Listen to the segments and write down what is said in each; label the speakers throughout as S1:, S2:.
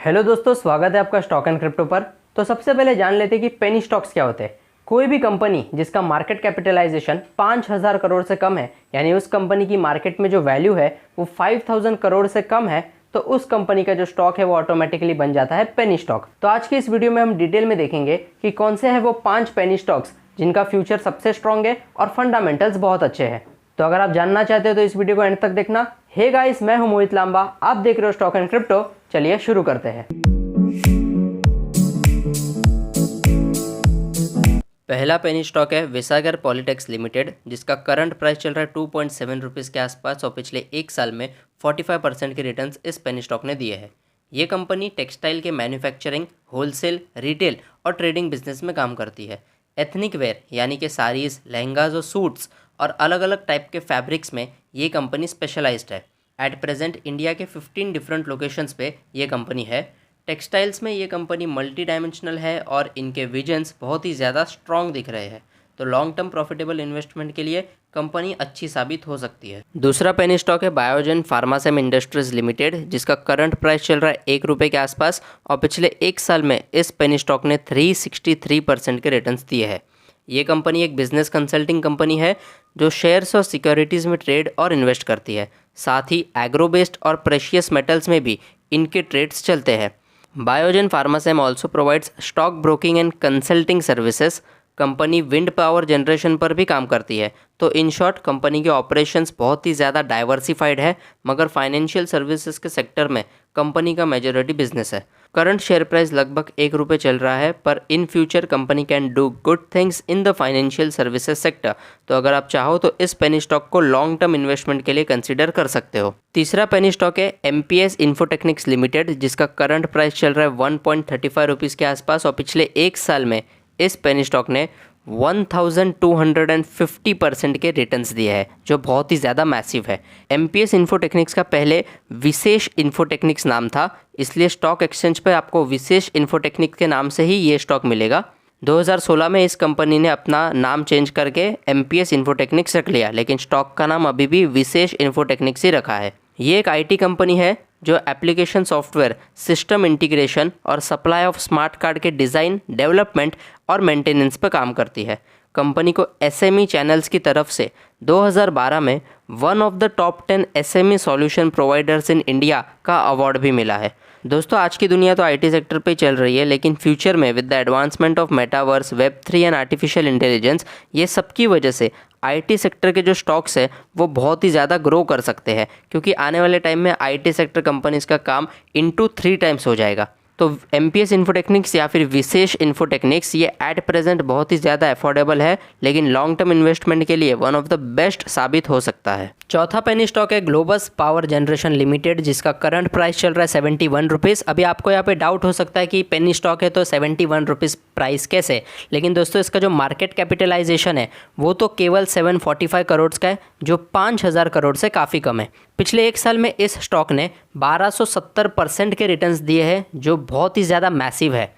S1: Hello दोस्तों, स्वागत है आपका स्टॉक एंड क्रिप्टो पर। तो सबसे पहले जान लेते हैं कि पेनी स्टॉक्स क्या होते हैं। कोई भी कंपनी जिसका मार्केट कैपिटलाइजेशन 5,000 करोड़ से कम है, यानी उस कंपनी की मार्केट में जो वैल्यू है वो 5,000 करोड़ से कम है, तो उस कंपनी का जो स्टॉक है वो ऑटोमेटिकली बन जाता है पेनी स्टॉक। तो आज की इस वीडियो में हम डिटेल में देखेंगे कि कौन से हैं वो 5 पेनी स्टॉक्स जिनका फ्यूचर सबसे स्ट्रॉन्ग है और फंडामेंटल्स बहुत अच्छे हैं। तो अगर आप जानना चाहते हो तो इस वीडियो को एंड तक देखना। हे गाइस, मैं हूं मोहित लांबा, आप देख रहे हो स्टॉक एंड क्रिप्टो। चलिए शुरू करते हैं। पहला पेनी स्टॉक है विसागर पॉलिटेक्स लिमिटेड, जिसका करंट प्राइस चल रहा है 2.7 रुपीज़ के आसपास और पिछले एक साल में 45% के रिटर्न्स इस पेनी स्टॉक ने दिए हैं। ये कंपनी टेक्सटाइल के मैन्युफैक्चरिंग, होलसेल, रिटेल और ट्रेडिंग बिजनेस में काम करती है। एथनिक वेयर यानी कि साड़ीज़, लहंगाज और सूट्स और अलग अलग टाइप के फैब्रिक्स में ये कंपनी स्पेशलाइज्ड है। एट प्रेजेंट इंडिया के 15 डिफरेंट लोकेशंस पे ये कंपनी है। टेक्सटाइल्स में ये कंपनी मल्टी डायमेंशनल है और इनके विजन्स बहुत ही ज़्यादा स्ट्रॉन्ग दिख रहे हैं, तो लॉन्ग टर्म प्रॉफिटेबल इन्वेस्टमेंट के लिए कंपनी अच्छी साबित हो सकती है। दूसरा पेनी स्टॉक है बायोजेन फार्मासेम इंडस्ट्रीज लिमिटेड, जिसका करंट प्राइस चल रहा है 1 रुपये के आसपास और पिछले एक साल में इस पेनी स्टॉक ने 363% के रिटर्न्स दिए हैं। ये कंपनी एक बिजनेस कंसल्टिंग कंपनी है जो शेयर्स और सिक्योरिटीज़ में ट्रेड और इन्वेस्ट करती है। साथ ही एग्रो बेस्ड और प्रेशियस मेटल्स में भी इनके ट्रेड्स चलते हैं। Biogen Pharmachem also provides stock broking and consulting services. Company wind power generation पर भी काम करती है। तो इन शॉर्ट कंपनी के ऑपरेशंस बहुत ही ज़्यादा डाइवर्सिफाइड है, मगर फाइनेंशियल सर्विसेज के सेक्टर में कंपनी का मेजॉरिटी बिजनेस है। करंट शेयर प्राइस लगभग 1 रुपये चल रहा है, पर in future company can do good things in the financial services sector. तो अगर आप चाहो तो इस पेनी स्टॉक को लॉन्ग टर्म इन्वेस्टमेंट के लिए कंसिडर कर सकते हो। तीसरा पेनी स्टॉक है एमपीएस इन्फोटेक्निक्स लिमिटेड, जिसका करंट प्राइस चल रहा है 1.35 रुपीज़ के आसपास और पिछले एक साल में इस पेनी स्टॉक ने 1250% के रिटर्न्स दिए हैं, जो बहुत ही ज़्यादा मैसिव है। एमपीएस इन्फोटेक्निक्स का पहले विशेष इन्फोटेक्निक्स नाम था, इसलिए स्टॉक एक्सचेंज पर आपको विशेष इन्फोटेक्निक्स के नाम से ही ये स्टॉक मिलेगा। 2016 में इस कंपनी ने अपना नाम चेंज करके एमपीएस इन्फोटेक्निक्स रख लिया, लेकिन स्टॉक का नाम अभी भी विशेष इन्फोटेक्निक्स ही रखा है। ये एक आईटी कंपनी है जो एप्लीकेशन सॉफ्टवेयर, सिस्टम इंटीग्रेशन और सप्लाई ऑफ स्मार्ट कार्ड के डिज़ाइन, डेवलपमेंट और मेंटेनेंस पर काम करती है। कंपनी को एसएमई चैनल्स की तरफ से 2012 में one of the top 10 SME solution providers in India का अवार्ड भी मिला है। दोस्तों, आज की दुनिया तो आईटी सेक्टर पे चल रही है, लेकिन फ्यूचर में with the advancement of metaverse, Web3 and artificial intelligence, ये सब की वजह से आईटी सेक्टर के जो स्टॉक्स है वो बहुत ही ज़्यादा ग्रो कर सकते हैं, क्योंकि आने वाले टाइम में आईटी सेक्टर कंपनीज का काम इनटू 3 टाइम्स हो जाएगा। तो एमपीएस इन्फोटेक्निक्स या फिर विशेष इन्फोटेक्निक्स ये एट प्रेजेंट बहुत ही ज़्यादा अफोर्डेबल है, लेकिन लॉन्ग टर्म इन्वेस्टमेंट के लिए वन ऑफ द बेस्ट साबित हो सकता है। चौथा पेनी स्टॉक है ग्लोबस पावर जनरेशन लिमिटेड, जिसका करंट प्राइस चल रहा है 71 रुपीज़। अभी आपको यहाँ पे डाउट हो सकता है कि पेनी स्टॉक है तो 71 रुपीज़ प्राइस कैसे, लेकिन दोस्तों इसका जो मार्केट कैपिटलाइजेशन है वो तो केवल 745 करोड़ का है, जो 5,000 करोड़ से काफ़ी कम है। पिछले एक साल में इस स्टॉक ने 1270% के रिटर्न्स दिए हैं, जो बहुत ही ज़्यादा मैसिव है।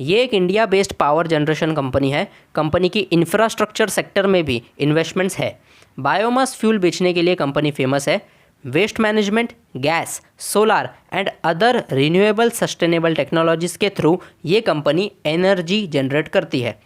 S1: ये एक India based power generation company है। कंपनी की इंफ्रास्ट्रक्चर सेक्टर में भी इन्वेस्टमेंट्स है। बायोमास फ्यूल बेचने के लिए कंपनी फेमस है। Waste management, gas, solar and other renewable sustainable technologies के थ्रू ये कंपनी एनर्जी जनरेट करती है।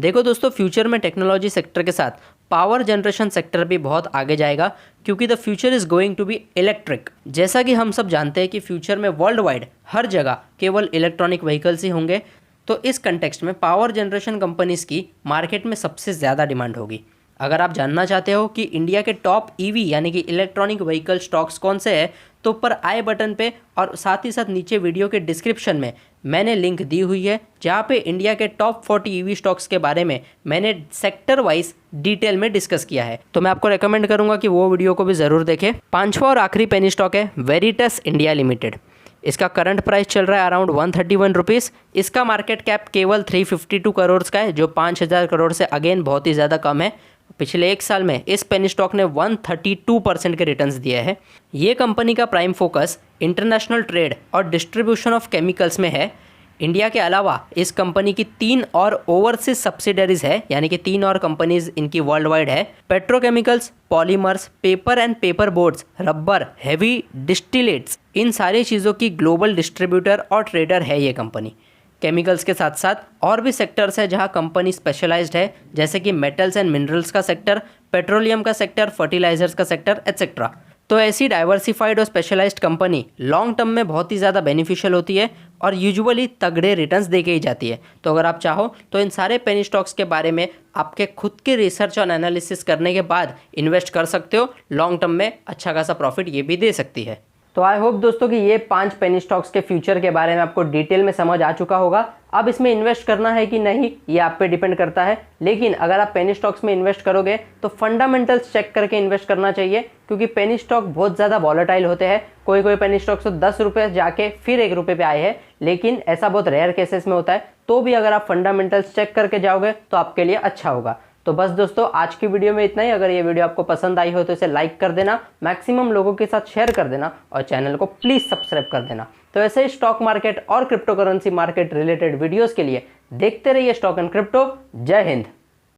S1: देखो दोस्तों, फ्यूचर में टेक्नोलॉजी सेक्टर के साथ पावर जनरेशन सेक्टर भी बहुत आगे जाएगा, क्योंकि the future is going to be electric. जैसा कि हम सब जानते हैं कि फ्यूचर में वर्ल्ड वाइड हर जगह केवल इलेक्ट्रॉनिक व्हीकल्स ही होंगे, तो इस कंटेक्स्ट में पावर जनरेशन कंपनीज़ की मार्केट में सबसे ज़्यादा डिमांड होगी। अगर आप जानना चाहते हो कि इंडिया के टॉप ईवी यानी कि इलेक्ट्रॉनिक व्हीकल स्टॉक्स कौन से हैं, तो ऊपर आई बटन पे और साथ ही साथ नीचे वीडियो के डिस्क्रिप्शन में मैंने लिंक दी हुई है, जहाँ पे इंडिया के टॉप 40 ईवी स्टॉक्स के बारे में मैंने सेक्टर वाइज डिटेल में डिस्कस किया है। तो मैं आपको रेकमेंड करूँगा कि वो वीडियो को भी ज़रूर देखें। पांचवा और आखिरी पेनी स्टॉक है वेरिटस इंडिया लिमिटेड। इसका करंट प्राइस चल रहा है अराउंड 131 रुपीज़। इसका मार्केट कैप केवल 352 करोड़ का है, जो 5,000 करोड़ से अगेन बहुत ही ज़्यादा कम है। पिछले एक साल में इस पेनी स्टॉक ने 132% के रिटर्न्स दिए हैं। ये कंपनी का प्राइम फोकस इंटरनेशनल ट्रेड और डिस्ट्रीब्यूशन ऑफ केमिकल्स में है। इंडिया के अलावा इस कंपनी की 3 और ओवरसीज सब्सिडरीज है, यानी कि 3 और कंपनीज इनकी वर्ल्ड वाइड है। Petrochemicals, polymers, paper and paper boards, rubber, heavy distillates इन सारी चीज़ों की ग्लोबल डिस्ट्रीब्यूटर और ट्रेडर है ये कंपनी। केमिकल्स के साथ साथ और भी सेक्टर्स है जहां कंपनी स्पेशलाइज्ड है, जैसे कि मेटल्स एंड मिनरल्स का सेक्टर, पेट्रोलियम का सेक्टर, फर्टिलाइजर्स का सेक्टर एट्सेट्रा। तो ऐसी डाइवर्सिफाइड और स्पेशलाइज्ड कंपनी लॉन्ग टर्म में बहुत ही ज़्यादा बेनिफिशियल होती है और यूजुअली तगड़े रिटर्न्स दे के ही जाती है। तो अगर आप चाहो तो इन सारे पेनी स्टॉक्स के बारे में आपके खुद के रिसर्च और एनालिसिस करने के बाद इन्वेस्ट कर सकते हो। लॉन्ग टर्म में अच्छा खासा प्रॉफिट ये भी दे सकती है। तो आई होप दोस्तों कि ये 5 पेनी स्टॉक्स के फ्यूचर के बारे में आपको डिटेल में समझ आ चुका होगा। अब इसमें इन्वेस्ट करना है कि नहीं ये आप पे डिपेंड करता है, लेकिन अगर आप पेनी स्टॉक्स में इन्वेस्ट करोगे तो फंडामेंटल्स चेक करके इन्वेस्ट करना चाहिए, क्योंकि पेनी स्टॉक बहुत ज़्यादा वॉलेटाइल होते हैं। कोई कोई पेनी स्टॉक्स तो 10 रुपये जाके फिर 1 रुपये पे आए हैं, लेकिन ऐसा बहुत रेयर केसेस में होता है। तो भी अगर आप फंडामेंटल्स चेक करके जाओगे तो आपके लिए अच्छा होगा। तो बस दोस्तों आज की वीडियो में इतना ही। अगर ये वीडियो आपको पसंद आई हो तो इसे लाइक कर देना, मैक्सिमम लोगों के साथ शेयर कर देना और चैनल को प्लीज़ सब्सक्राइब कर देना। तो ऐसे ही स्टॉक मार्केट और crypto currency market related videos के लिए देखते रहिए स्टॉक एंड क्रिप्टो। जय हिंद।